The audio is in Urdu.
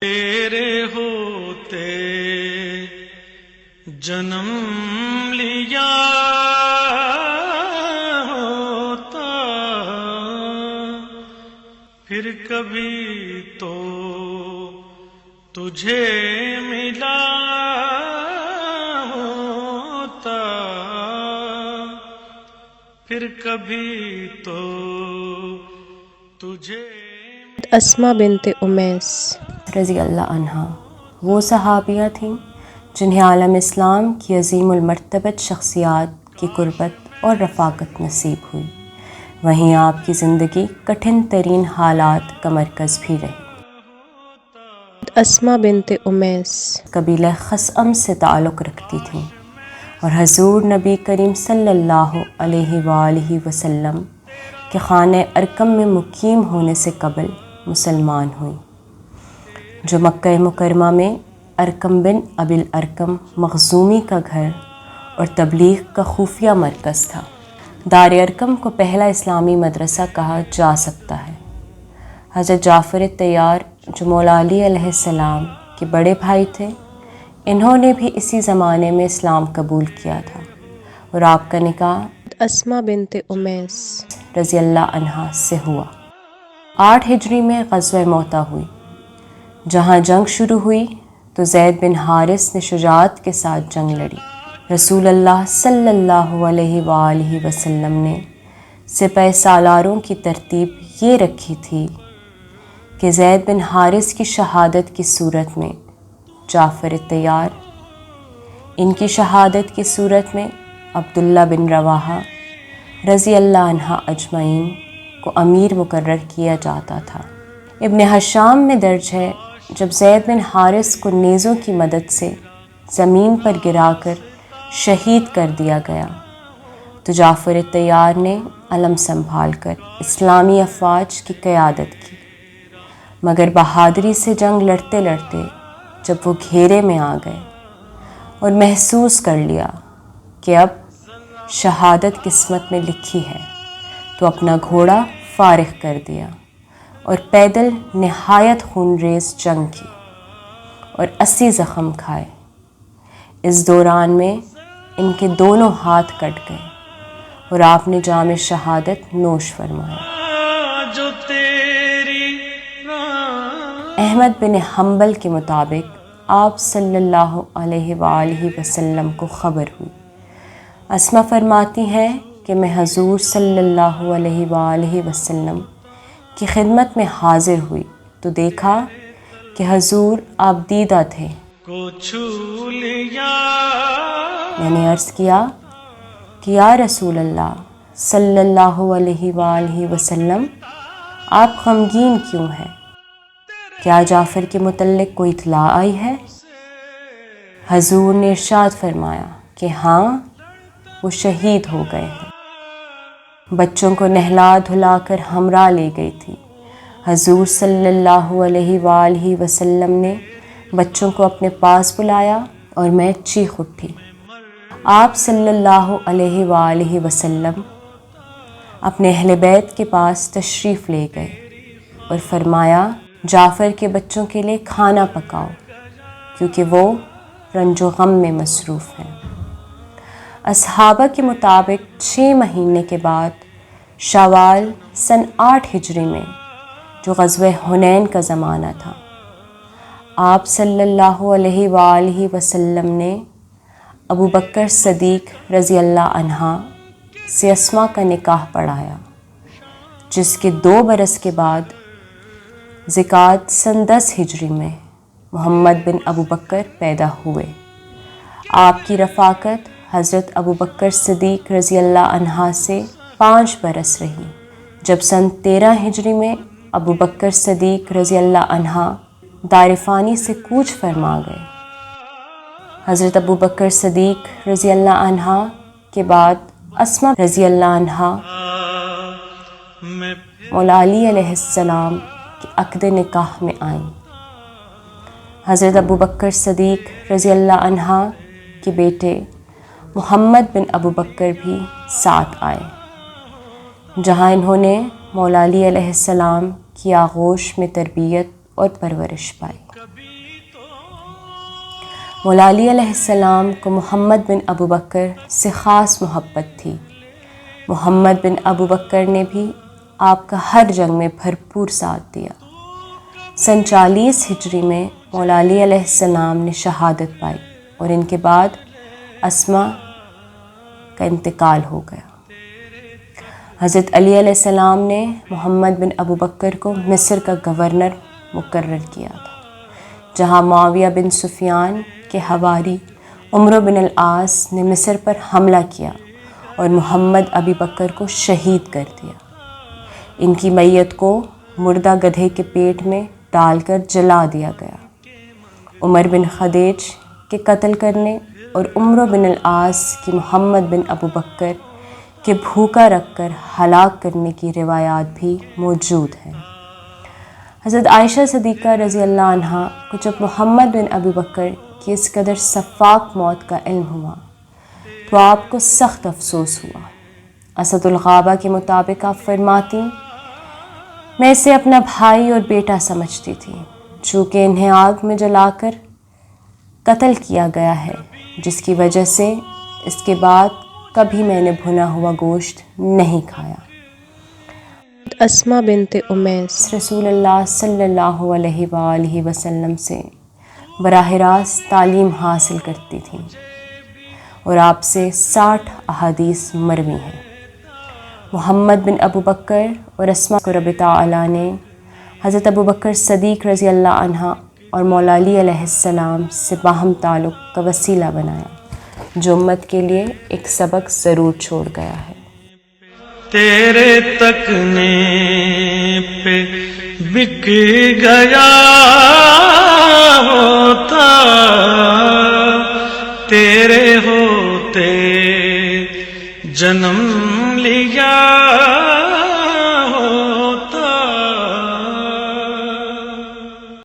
تیرے ہوتے جنم لیا ہوتا، پھر کبھی تو تجھے ملا ہوتا، پھر کبھی تو تجھے۔ اسما بنت امیس رضی اللہ عنہا وہ صحابیہ تھیں جنہیں عالم اسلام کی عظیم المرتبت شخصیات کی قربت اور رفاقت نصیب ہوئی، وہیں آپ کی زندگی کٹھن ترین حالات کا مرکز بھی رہی۔ اسما بنت امیس قبیلہ خثعم سے تعلق رکھتی تھیں اور حضور نبی کریم صلی اللہ علیہ وآلہ وسلم کے خانہ ارقم میں مقیم ہونے سے قبل مسلمان ہوئیں، جو مکہ مکرمہ میں ارقم بن ابی الارقم مخزومی کا گھر اور تبلیغ کا خفیہ مرکز تھا۔ دار ارقم کو پہلا اسلامی مدرسہ کہا جا سکتا ہے۔ حضرت جعفر طیار جو مولا علی علیہ السلام کے بڑے بھائی تھے، انہوں نے بھی اسی زمانے میں اسلام قبول کیا تھا اور آپ کا نکاح اسما بنت امیس رضی اللہ عنہا سے ہوا۔ 8 ہجری میں غزوہ موتہ ہوئی۔ جہاں جنگ شروع ہوئی تو زید بن حارث نے شجاعت کے ساتھ جنگ لڑی۔ رسول اللہ صلی اللہ علیہ وآلہ وسلم نے سپہ سالاروں کی ترتیب یہ رکھی تھی کہ زید بن حارث کی شہادت کی صورت میں جعفر طیار، ان کی شہادت کی صورت میں عبداللہ بن رواحہ رضی اللہ عنہ اجمعین کو امیر مقرر کیا جاتا تھا۔ ابن حشام میں درج ہے جب زید بن حارث کو نیزوں کی مدد سے زمین پر گرا کر شہید کر دیا گیا تو جعفر طیار نے علم سنبھال کر اسلامی افواج کی قیادت کی، مگر بہادری سے جنگ لڑتے لڑتے جب وہ گھیرے میں آ گئے اور محسوس کر لیا کہ اب شہادت قسمت میں لکھی ہے تو اپنا گھوڑا فارغ کر دیا اور پیدل نہایت خونریز جنگ کی اور 80 زخم کھائے۔ اس دوران میں ان کے دونوں ہاتھ کٹ گئے اور آپ نے جام شہادت نوش فرمایا۔ جو تیری احمد بن حنبل کے مطابق آپ صلی اللہ علیہ وآلہ وسلم کو خبر ہوئی۔ اسما فرماتی ہیں کہ میں حضور صلی اللہ علیہ وآلہ وسلم کی خدمت میں حاضر ہوئی تو دیکھا کہ حضور آپ دیدہ تھے۔ کو چھو لیا، میں نے عرض کیا کہ یا رسول اللہ صلی اللہ علیہ وآلہ وسلم، آپ غمگین کیوں ہیں؟ کیا جعفر کے متعلق کوئی اطلاع آئی ہے؟ حضور نے ارشاد فرمایا کہ ہاں، وہ شہید ہو گئے ہیں۔ بچوں کو نہلا دھلا کر ہمراہ لے گئی تھی۔ حضور صلی اللہ علیہ وآلہ وسلم نے بچوں کو اپنے پاس بلایا اور میں چیخ اٹھی۔ آپ صلی اللہ علیہ وآلہ وسلم اپنے اہل بیت کے پاس تشریف لے گئے اور فرمایا جعفر کے بچوں کے لیے کھانا پکاؤ کیونکہ وہ رنج و غم میں مصروف ہیں۔ اصحابہ کے مطابق 6 مہینے کے بعد شوال سن 8 ہجری میں جو غزوہ حنین کا زمانہ تھا، آپ صلی اللہ علیہ وآلہ وسلم نے ابو بکر صدیق رضی اللہ عنہ سے اسما کا نکاح پڑھایا، جس کے 2 برس کے بعد ذکات سن 10 ہجری میں محمد بن ابو بکر پیدا ہوئے۔ آپ کی رفاقت حضرت ابو بکر صدیق رضی اللہ عنہ سے 5 برس رہی، جب سن 13 ہجری میں ابو بکر صدیق رضی اللہ عنہ دار فانی سے کوچ فرما گئے۔ حضرت ابو بکر صدیق رضی اللہ عنہ کے بعد اسما رضی اللہ عنہ میں مولا علی علیہ السلام کے عقد نکاح میں آئیں۔ حضرت ابو بکر صدیق رضی اللہ عنہ کے بیٹے محمد بن ابو بکر بھی ساتھ آئے، جہاں انہوں نے مولا علی علیہ السلام کی آغوش میں تربیت اور پرورش پائی۔ مولا علی علیہ السلام کو محمد بن ابو بکر سے خاص محبت تھی۔ محمد بن ابو بکر نے بھی آپ کا ہر جنگ میں بھرپور ساتھ دیا۔ سن 40 ہجری میں مولا علی علیہ السلام نے شہادت پائی اور ان کے بعد اسما کا انتقال ہو گیا۔ حضرت علی علیہ السلام نے محمد بن ابو بکر کو مصر کا گورنر مقرر کیا تھا، جہاں معاویہ بن سفیان کے حواری عمرو بن العاص نے مصر پر حملہ کیا اور محمد ابی بکر کو شہید کر دیا۔ ان کی میت کو مردہ گدھے کے پیٹ میں ڈال کر جلا دیا گیا۔ عمر بن خدیج کے قتل کرنے اور عمرو بن العاص کی محمد بن ابو بکر کے بھوکا رکھ کر ہلاک کرنے کی روایات بھی موجود ہیں۔ حضرت عائشہ صدیقہ رضی اللہ عنہا کو جب محمد بن ابو بکر کی اس قدر سفاک موت کا علم ہوا تو آپ کو سخت افسوس ہوا۔ اسد الغابہ کے مطابق آپ فرماتی، میں اسے اپنا بھائی اور بیٹا سمجھتی تھی، چونکہ انہیں آگ میں جلا کر قتل کیا گیا ہے، جس کی وجہ سے اس کے بعد کبھی میں نے بھنا ہوا گوشت نہیں کھایا۔ اسما بنت امیس رسول اللہ صلی اللہ علیہ وآلہ وسلم سے براہ راست تعلیم حاصل کرتی تھیں اور آپ سے 60 احادیث مروی ہیں۔ محمد بن ابو بکر اور اسما کو رب تعالیٰ نے حضرت ابو بکر صدیق رضی اللہ عنہ اور مولا علی علیہ السلام سے باہم تعلق کا وسیلہ بنایا، جو امت کے لیے ایک سبق ضرور چھوڑ گیا ہے۔ تیرے تکنے پہ بک گیا ہوتا، تیرے ہوتے جنم لیا